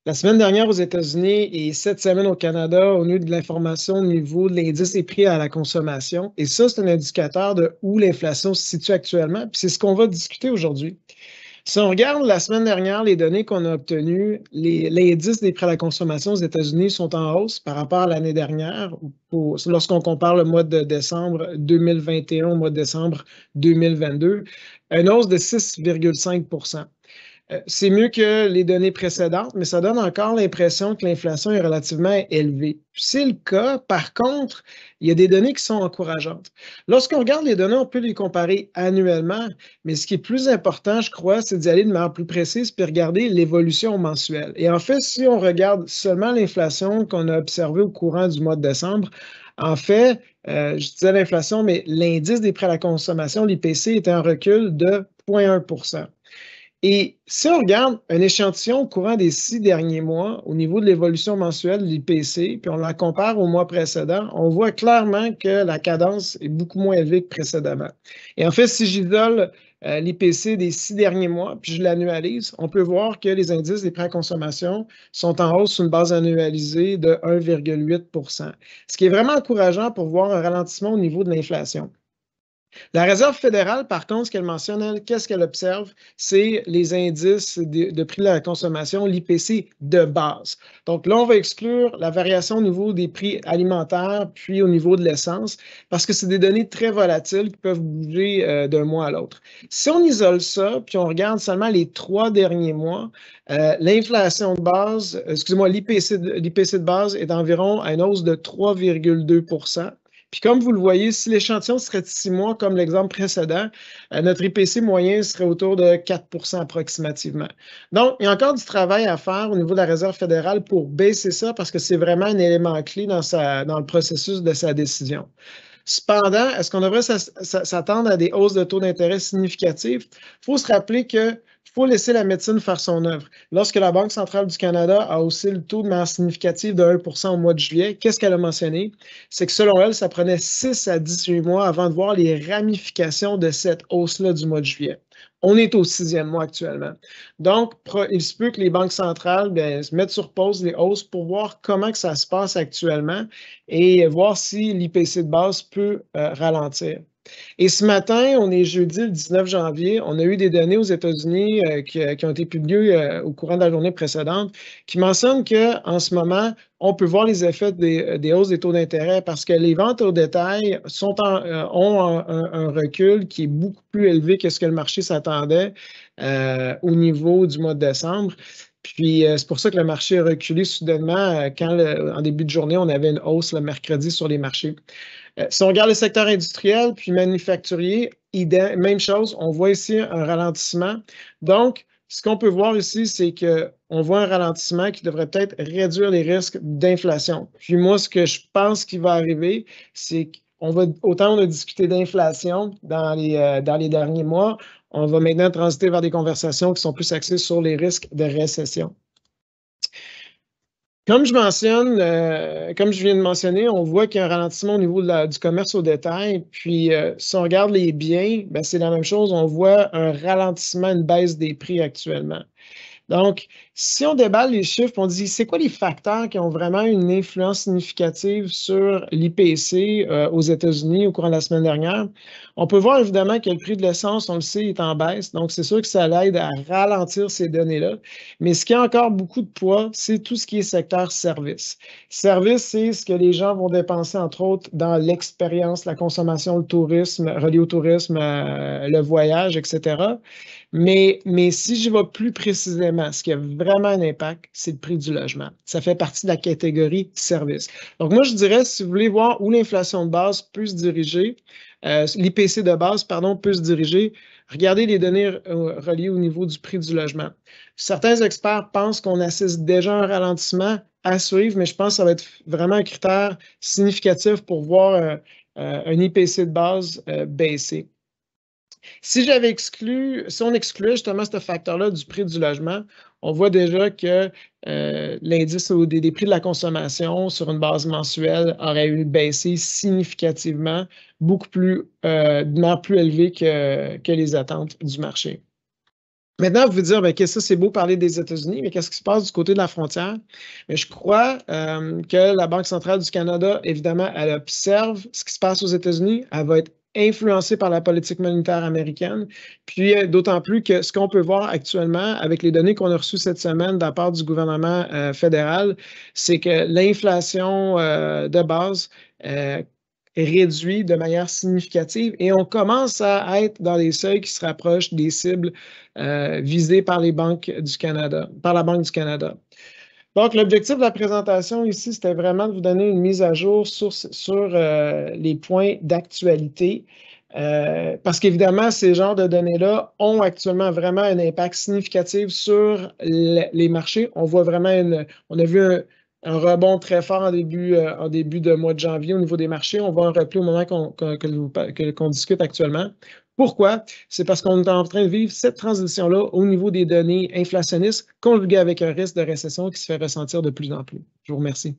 La semaine dernière aux États-Unis et cette semaine au Canada, on a eu de l'information au niveau de l'indice des prix à la consommation. Et ça, c'est un indicateur de où l'inflation se situe actuellement. Puis c'est ce qu'on va discuter aujourd'hui. Si on regarde la semaine dernière, les données qu'on a obtenues, l'indice des prix à la consommation aux États-Unis sont en hausse par rapport à l'année dernière, lorsqu'on compare le mois de décembre 2021 au mois de décembre 2022, une hausse de 6,5. C'est mieux que les données précédentes, mais ça donne encore l'impression que l'inflation est relativement élevée. C'est le cas. Par contre, il y a des données qui sont encourageantes. Lorsqu'on regarde les données, on peut les comparer annuellement, mais ce qui est plus important, je crois, c'est d'y aller de manière plus précise puis regarder l'évolution mensuelle. Et en fait, si on regarde seulement l'inflation qu'on a observée au courant du mois de décembre, en fait, je disais l'inflation, mais l'indice des prix à la consommation, l'IPC, était en recul de 0,1. Et si on regarde un échantillon au courant des 6 derniers mois au niveau de l'évolution mensuelle de l'IPC, puis on la compare au mois précédent, on voit clairement que la cadence est beaucoup moins élevée que précédemment. Et en fait, si j'isole l'IPC des 6 derniers mois, puis je l'annualise, on peut voir que les indices des prix à consommation sont en hausse sur une base annualisée de 1,8 ce qui est vraiment encourageant pour voir un ralentissement au niveau de l'inflation. La Réserve fédérale, par contre, ce qu'elle mentionne, elle, qu'est-ce qu'elle observe? C'est les indices de prix de la consommation, l'IPC de base. Donc là, on va exclure la variation au niveau des prix alimentaires, puis au niveau de l'essence, parce que c'est des données très volatiles qui peuvent bouger d'un mois à l'autre. Si on isole ça, puis on regarde seulement les 3 derniers mois, l'inflation de base, excusez-moi, l'IPC de base est d'environ à une hausse de 3,2 Puis comme vous le voyez, si l'échantillon serait de 6 mois, comme l'exemple précédent, notre IPC moyen serait autour de 4 approximativement. Donc, il y a encore du travail à faire au niveau de la Réserve fédérale pour baisser ça parce que c'est vraiment un élément clé dans le processus de sa décision. Cependant, est-ce qu'on devrait s'attendre à des hausses de taux d'intérêt significatives? Il faut se rappeler qu'il faut laisser la médecine faire son œuvre. Lorsque la Banque centrale du Canada a haussé le taux de manière significative de 1 au mois de juillet, qu'est-ce qu'elle a mentionné? C'est que selon elle, ça prenait 6 à 18 mois avant de voir les ramifications de cette hausse-là du mois de juillet. On est au 6e mois actuellement. Donc, il se peut que les banques centrales se mettent sur pause les hausses pour voir comment que ça se passe actuellement et voir si l'IPC de base peut ralentir. Et ce matin, on est jeudi le 19 janvier, on a eu des données aux États-Unis qui ont été publiées au courant de la journée précédente qui mentionnent qu'en ce moment, on peut voir les effets des hausses des taux d'intérêt parce que les ventes au détail ont un recul qui est beaucoup plus élevé que ce que le marché s'attendait au niveau du mois de décembre. Puis, c'est pour ça que le marché a reculé soudainement quand, en début de journée, on avait une hausse le mercredi sur les marchés. Si on regarde le secteur industriel puis manufacturier, même chose, on voit ici un ralentissement. Donc, ce qu'on peut voir ici, c'est qu'on voit un ralentissement qui devrait peut-être réduire les risques d'inflation. Puis moi, ce que je pense qui va arriver, c'est autant on a discuté d'inflation dans les derniers mois, on va maintenant transiter vers des conversations qui sont plus axées sur les risques de récession. Comme je viens de mentionner, on voit qu'il y a un ralentissement au niveau du commerce au détail. Puis, si on regarde les biens, c'est la même chose. On voit un ralentissement, une baisse des prix actuellement. Donc, si on déballe les chiffres, on dit c'est quoi les facteurs qui ont vraiment une influence significative sur l'IPC aux États-Unis au courant de la semaine dernière? On peut voir évidemment que le prix de l'essence, on le sait, est en baisse. Donc, c'est sûr que ça l'aide à ralentir ces données-là. Mais ce qui a encore beaucoup de poids, c'est tout ce qui est secteur service. Service, c'est ce que les gens vont dépenser, entre autres, dans l'expérience, la consommation, le tourisme, relié au tourisme, le voyage, etc. Mais si je vais plus précisément, ce qui a vraiment un impact, c'est le prix du logement. Ça fait partie de la catégorie service. Donc, moi, je dirais, si vous voulez voir où l'inflation de base peut se diriger, l'IPC de base, pardon, peut se diriger, regardez les données reliées au niveau du prix du logement. Certains experts pensent qu'on assiste déjà à un ralentissement à suivre, mais je pense que ça va être vraiment un critère significatif pour voir un IPC de base baisser. Si on excluait justement ce facteur-là du prix du logement, on voit déjà que l'indice des prix de la consommation sur une base mensuelle aurait eu baissé significativement, beaucoup plus, de manière plus élevée que les attentes du marché. Maintenant, vous pouvez dire, ben, que ça, c'est beau parler des États-Unis, mais qu'est-ce qui se passe du côté de la frontière? Mais je crois que la Banque centrale du Canada, évidemment, elle observe ce qui se passe aux États-Unis. Elle va être influencée par la politique monétaire américaine. Puis, d'autant plus que ce qu'on peut voir actuellement avec les données qu'on a reçues cette semaine de la part du gouvernement fédéral, c'est que l'inflation de base réduit de manière significative et on commence à être dans les seuils qui se rapprochent des cibles visées par les banques du Canada, par la Banque du Canada. Donc, l'objectif de la présentation ici, c'était vraiment de vous donner une mise à jour sur les points d'actualité. Parce qu'évidemment, ces genres de données-là ont actuellement vraiment un impact significatif sur les marchés. On voit vraiment on a vu un rebond très fort en début de mois de janvier au niveau des marchés. On voit un repli au moment qu'on discute actuellement. Pourquoi? C'est parce qu'on est en train de vivre cette transition-là au niveau des données inflationnistes conjuguées avec un risque de récession qui se fait ressentir de plus en plus. Je vous remercie.